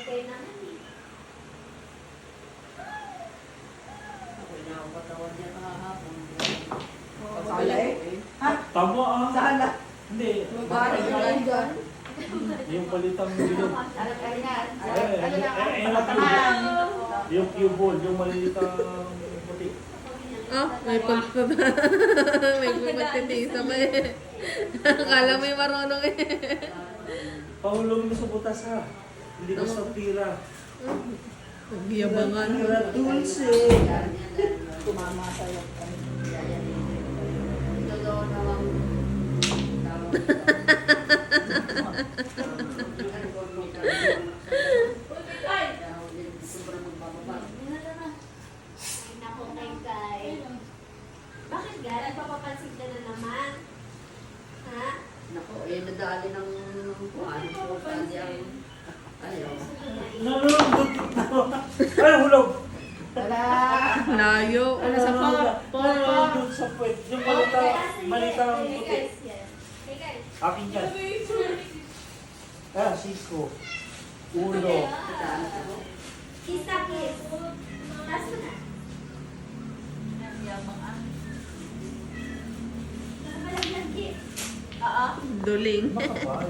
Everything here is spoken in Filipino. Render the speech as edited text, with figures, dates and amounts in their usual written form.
kayo naman eh. Ako inakapatawan niya kahapon. Sala eh. Ha? Tama ah. Sala. Hindi. Magkano yun dyan? Yung palitang bilog. Ano ka yan? Yung cue ball, yung malilitang puti. Oh, may may pagtitisa pa eh. Akala mo yung marunong eh. Pahulong mo sa butas ha. Hindi ko sa tira. Nagyabangan. Tira dulce. Tumama sa'yo. Ito daw namang Nako kay. Bakit ga? Nagpapapansin ka na naman? Ha? Naku, eh, nadali ng kuhan. Kuhan yan. Ayaw. Ay, hulog! Wala. Layo. Ano sa doon sa puwet. Yung malitang Hey puti. guys, yan. Hey guys. Akin yan. Ah, siko. Ulo. Kiss na kiss. Taas mo na. Nakamalaglag kiss. Oo. Duling. Makapal.